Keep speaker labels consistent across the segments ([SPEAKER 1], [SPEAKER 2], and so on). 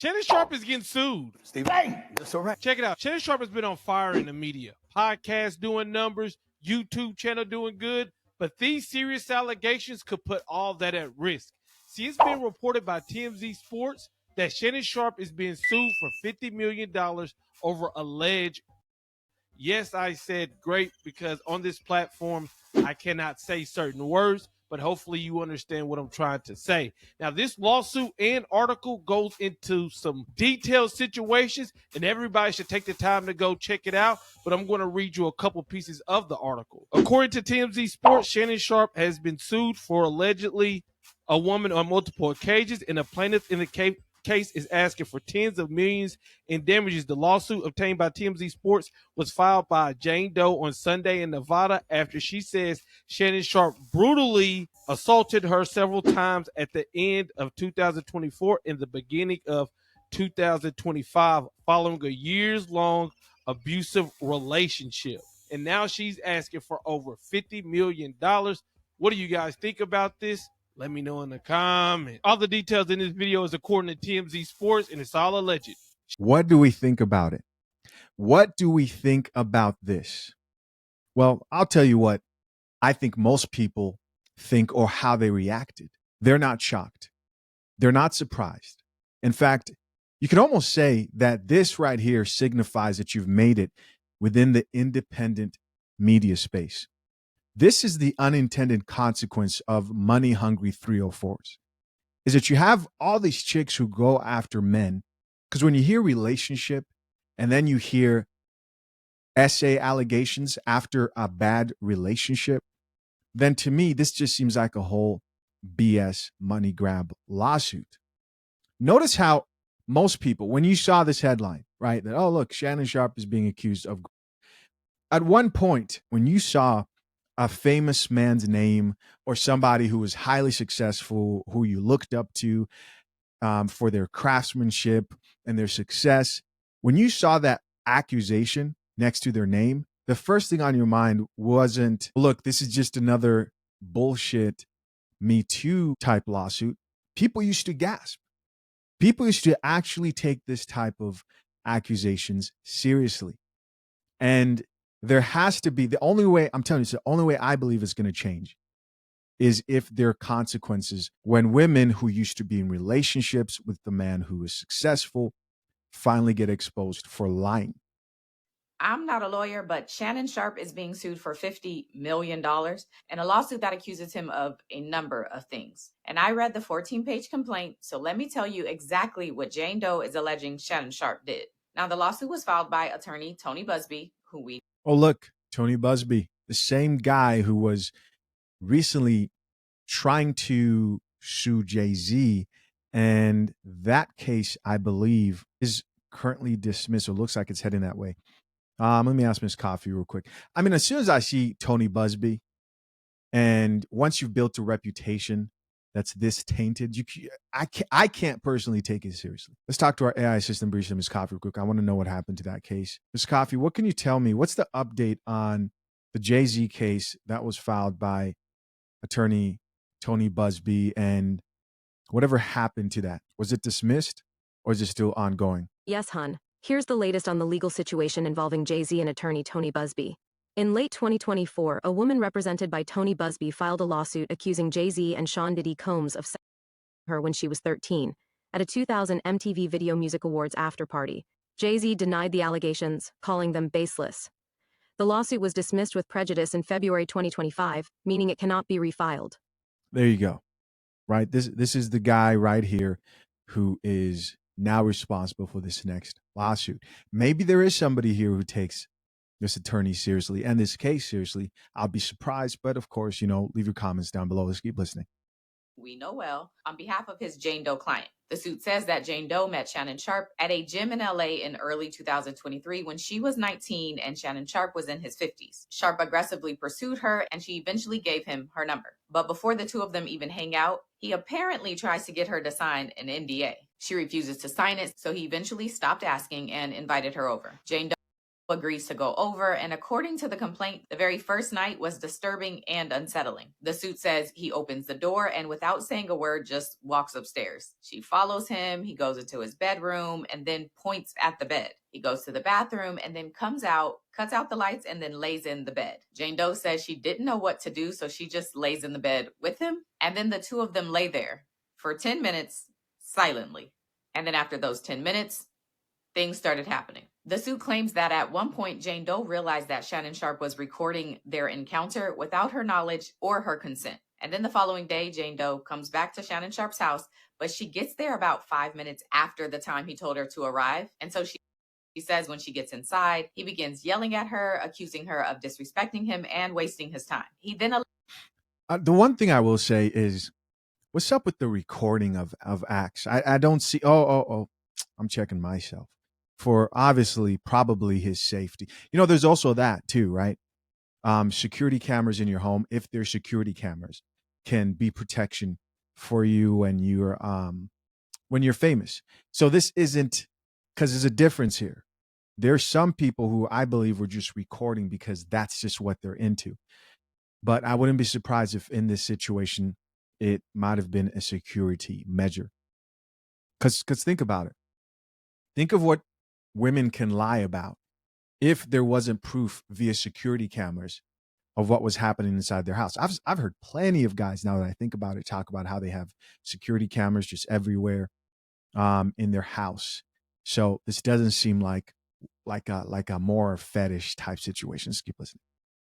[SPEAKER 1] Shannon Sharpe is getting sued.
[SPEAKER 2] Steve, bang! That's all right.
[SPEAKER 1] Check it out. Shannon Sharpe has been on fire in the media. Podcast doing numbers, YouTube channel doing good, but these serious allegations could put all that at risk. See, it's been reported by TMZ Sports that Shannon Sharpe is being sued for $50 million over alleged. Yes, I said great because on this platform, I cannot say certain words, but hopefully you understand what I'm trying to say. Now, this lawsuit and article goes into some detailed situations, and everybody should take the time to go check it out, but I'm going to read you a couple pieces of the article. According to TMZ Sports, Shannon Sharpe has been sued for allegedly a woman on multiple occasions, and a plaintiff in the case is asking for tens of millions in damages. The lawsuit obtained by TMZ Sports was filed by Jane Doe on Sunday in Nevada after she says Shannon Sharpe brutally assaulted her several times at the end of 2024 and the beginning of 2025 following a years-long abusive relationship. And now she's asking for over $50 million. What do you guys think about this? Let me know in the comments. All the details in this video is according to TMZ Sports, and it's all alleged.
[SPEAKER 3] What do we think about it? What do we think about this? Well, I'll tell you what I think most people think or how they reacted. They're not shocked. They're not surprised. In fact, you can almost say that this right here signifies that you've made it within the independent media space. This is the unintended consequence of money-hungry 304s, is that you have all these chicks who go after men, because when you hear relationship and then you hear essay allegations after a bad relationship, then to me, this just seems like a whole BS money grab lawsuit. Notice how most people, when you saw this headline, right, that, oh, look, Shannon Sharpe is being accused of. At one point, when you saw a famous man's name or somebody who was highly successful, who you looked up to for their craftsmanship and their success, when you saw that accusation next to their name, the first thing on your mind wasn't, look, this is just another bullshit Me Too type lawsuit. People used to gasp. People used to actually take this type of accusations seriously. And there has to be, the only way, I'm telling you, the only way I believe it's going to change is if there are consequences when women who used to be in relationships with the man who is successful finally get exposed for lying.
[SPEAKER 4] I'm not a lawyer, but Shannon Sharpe is being sued for $50 million in a lawsuit that accuses him of a number of things. And I read the 14-page complaint, so let me tell you exactly what Jane Doe is alleging Shannon Sharpe did. Now, the lawsuit was filed by attorney Tony Busby, who we...
[SPEAKER 3] Oh, look, Tony Busby, the same guy who was recently trying to sue Jay-Z. And that case, I believe, is currently dismissed, or looks like it's heading that way. Let me ask Miss Coffee real quick. I mean, as soon as I see Tony Busby, and once you've built a reputation that's this tainted, I can't personally take it seriously. Let's talk to our AI assistant briefly, Miss Coffee, real quick. I want to know what happened to that case. Miss Coffee, what can you tell me? What's the update on the Jay-Z case that was filed by attorney Tony Busby, and whatever happened to that? Was it dismissed or is it still ongoing?
[SPEAKER 5] Yes, hun. Here's the latest on the legal situation involving Jay-Z and attorney Tony Busby. In late 2024, a woman represented by Tony Busby filed a lawsuit accusing Jay-Z and Sean Diddy Combs of sexting her when she was 13 at a 2000 MTV Video Music Awards after-party. Jay-Z denied the allegations, calling them baseless. The lawsuit was dismissed with prejudice in February 2025, meaning it cannot be refiled.
[SPEAKER 3] There you go. Right? This is the guy right here who is now responsible for this next lawsuit. Maybe there is somebody here who takes this attorney seriously and this case seriously. I'll be surprised, but of course, leave your comments down below. Let's keep listening.
[SPEAKER 4] We know well, on behalf of his Jane Doe client. The suit says that Jane Doe met Shannon Sharpe at a gym in LA in early 2023 when she was 19 and Shannon Sharpe was in his 50s. Sharpe aggressively pursued her and she eventually gave him her number. But before the two of them even hang out, he apparently tries to get her to sign an NDA. She refuses to sign it, so he eventually stopped asking and invited her over. Jane Doe agrees to go over, and according to the complaint, the very first night was disturbing and unsettling. The suit says he opens the door and without saying a word just walks upstairs. She follows him, he goes into his bedroom and then points at the bed. He goes to the bathroom and then comes out, cuts out the lights, and then lays in the bed. Jane Doe says she didn't know what to do, so she just lays in the bed with him, and then the two of them lay there for 10 minutes silently. And then after those 10 minutes, things started happening. The suit claims that at one point, Jane Doe realized that Shannon Sharpe was recording their encounter without her knowledge or her consent. And then the following day, Jane Doe comes back to Shannon Sharpe's house, but she gets there about 5 minutes after the time he told her to arrive. And so she says when she gets inside, he begins yelling at her, accusing her of disrespecting him and wasting his time. He then...
[SPEAKER 3] The one thing I will say is, what's up with the recording of acts? I don't see. Oh, I'm checking myself for obviously probably his safety. There's also that too, right? Security cameras in your home, if they're security cameras, can be protection for you when you're famous. So this isn't, because there's a difference here. There's some people who I believe were just recording because that's just what they're into. But I wouldn't be surprised if in this situation it might have been a security measure. Because think about it. Think of what women can lie about if there wasn't proof via security cameras of what was happening inside their house. I've heard plenty of guys, now that I think about it, talk about how they have security cameras just everywhere in their house. So this doesn't seem like a more fetish type situation. Just keep listening.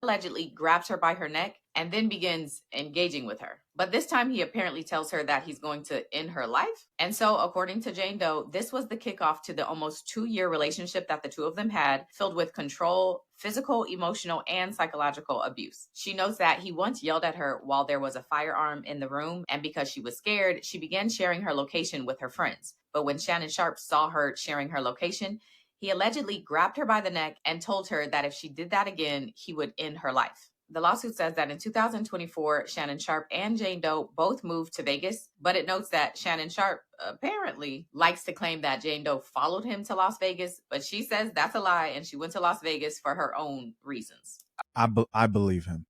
[SPEAKER 4] Allegedly grabs her by her neck and then begins engaging with her. But this time he apparently tells her that he's going to end her life. And so, according to Jane Doe, this was the kickoff to the almost 2-year relationship that the two of them had, filled with control, physical, emotional, and psychological abuse. She notes that he once yelled at her while there was a firearm in the room, and because she was scared, she began sharing her location with her friends. But when Shannon Sharpe saw her sharing her location, he allegedly grabbed her by the neck and told her that if she did that again, he would end her life. The lawsuit says that in 2024, Shannon Sharpe and Jane Doe both moved to Vegas, but it notes that Shannon Sharpe apparently likes to claim that Jane Doe followed him to Las Vegas, but she says that's a lie and she went to Las Vegas for her own reasons.
[SPEAKER 3] I believe him.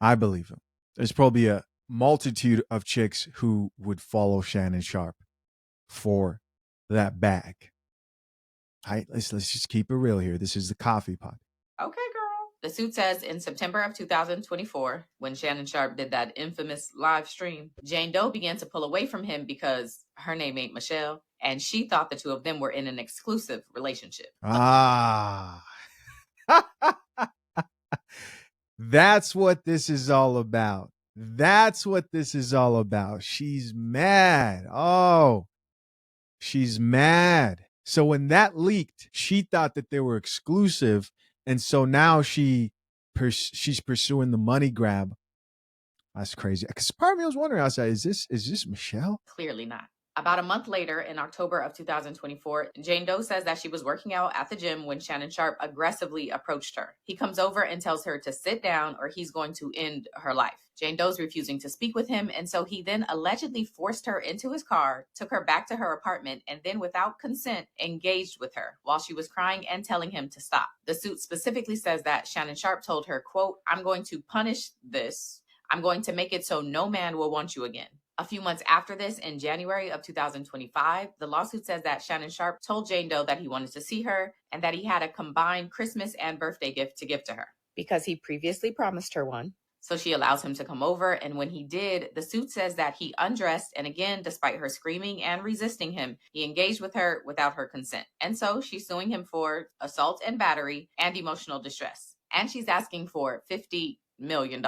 [SPEAKER 3] I believe him. There's probably a multitude of chicks who would follow Shannon Sharpe for that bag. Let's just keep it real here. This is the coffee pot.
[SPEAKER 4] Okay, girl. The suit says in September of 2024, when Shannon Sharpe did that infamous live stream, Jane Doe began to pull away from him because her name ain't Michelle, and she thought the two of them were in an exclusive relationship.
[SPEAKER 3] That's what this is all about. That's what this is all about. She's mad. Oh, she's mad. So when that leaked, she thought that they were exclusive, and so now she's pursuing the money grab. That's crazy. Because part of me was wondering, I was like, is this Michelle?
[SPEAKER 4] Clearly not. About a month later, in October of 2024, Jane Doe says that she was working out at the gym when Shannon Sharpe aggressively approached her. He comes over and tells her to sit down or he's going to end her life. Jane Doe's refusing to speak with him, and so he then allegedly forced her into his car, took her back to her apartment, and then without consent, engaged with her while she was crying and telling him to stop. The suit specifically says that Shannon Sharpe told her, quote, "I'm going to punish this. I'm going to make it so no man will want you again." A few months after this, in January of 2025, the lawsuit says that Shannon Sharpe told Jane Doe that he wanted to see her and that he had a combined Christmas and birthday gift to give to her because he previously promised her one. So she allows him to come over, and when he did, the suit says that he undressed, and again, despite her screaming and resisting him, he engaged with her without her consent. And so she's suing him for assault and battery and emotional distress. And she's asking for $50 million.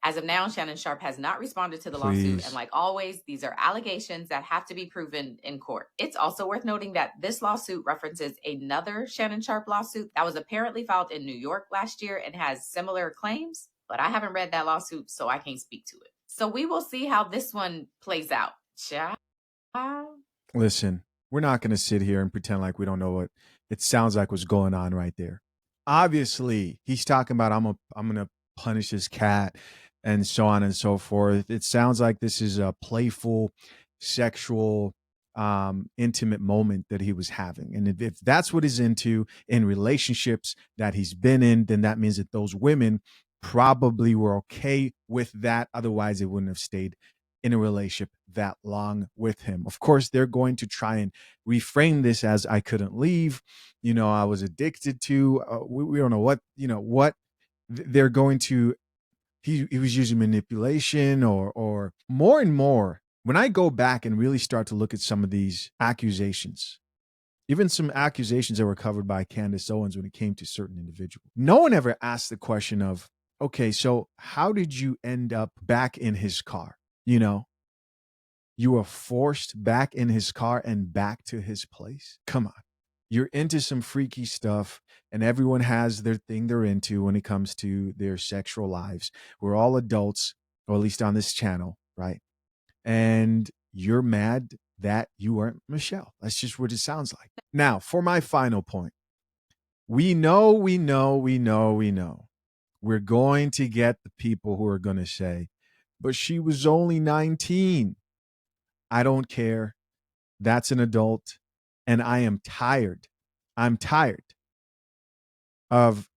[SPEAKER 4] As of now, Shannon Sharpe has not responded to the lawsuit, and like always, these are allegations that have to be proven in court. It's also worth noting that this lawsuit references another Shannon Sharpe lawsuit that was apparently filed in New York last year and has similar claims, but I haven't read that lawsuit, so I can't speak to it. So we will see how this one plays out. Ciao.
[SPEAKER 3] Listen, we're not going to sit here and pretend like we don't know what it sounds like was going on right there. Obviously, he's talking about I'm going to punish his cat and so on and so forth. It sounds like this is a playful, sexual intimate moment that he was having. And if that's what he's into in relationships that he's been in, then that means that those women probably were okay with that. Otherwise, they wouldn't have stayed in a relationship that long with him. Of course, they're going to try and reframe this as I couldn't leave. I was addicted to, we don't know what they're going to, he was using manipulation or more and more. When I go back and really start to look at some of these accusations, even some accusations that were covered by Candace Owens when it came to certain individuals, no one ever asked the question of, okay, so how did you end up back in his car? You were forced back in his car and back to his place. Come on. You're into some freaky stuff, and everyone has their thing they're into when it comes to their sexual lives. We're all adults, or at least on this channel, right? And you're mad that you weren't Michelle. That's just what it sounds like. Now, for my final point, we know. We're going to get the people who are going to say, but she was only 19. I don't care. That's an adult. And I am tired. I'm tired of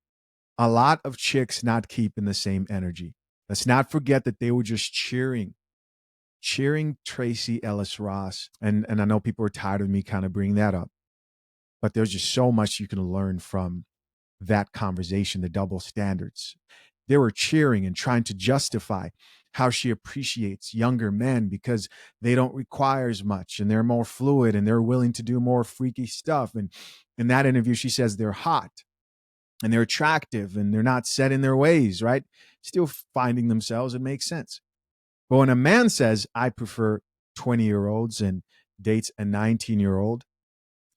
[SPEAKER 3] a lot of chicks not keeping the same energy. Let's not forget that they were just cheering Tracy Ellis Ross. And I know people are tired of me kind of bringing that up, but there's just so much you can learn from that conversation, the double standards. They were cheering and trying to justify how she appreciates younger men because they don't require as much and they're more fluid and they're willing to do more freaky stuff. And in that interview, she says they're hot and they're attractive and they're not set in their ways, right? Still finding themselves, it makes sense. But when a man says, I prefer 20-year-olds and dates a 19-year-old,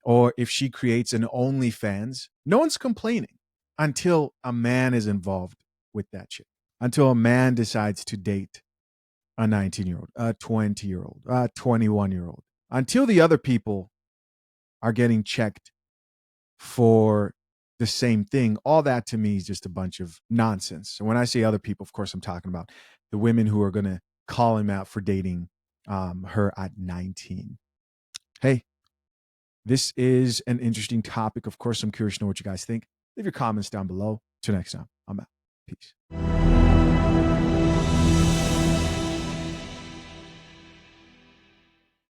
[SPEAKER 3] or if she creates an OnlyFans, no one's complaining until a man is involved with that chick, until a man decides to date a 19-year-old, a 20-year-old, a 21-year-old, until the other people are getting checked for the same thing. All that to me is just a bunch of nonsense. And when I say other people, of course, I'm talking about the women who are going to call him out for dating her at 19. Hey, this is an interesting topic. Of course, I'm curious to know what you guys think. Leave your comments down below. Till next time, I'm out. Peace.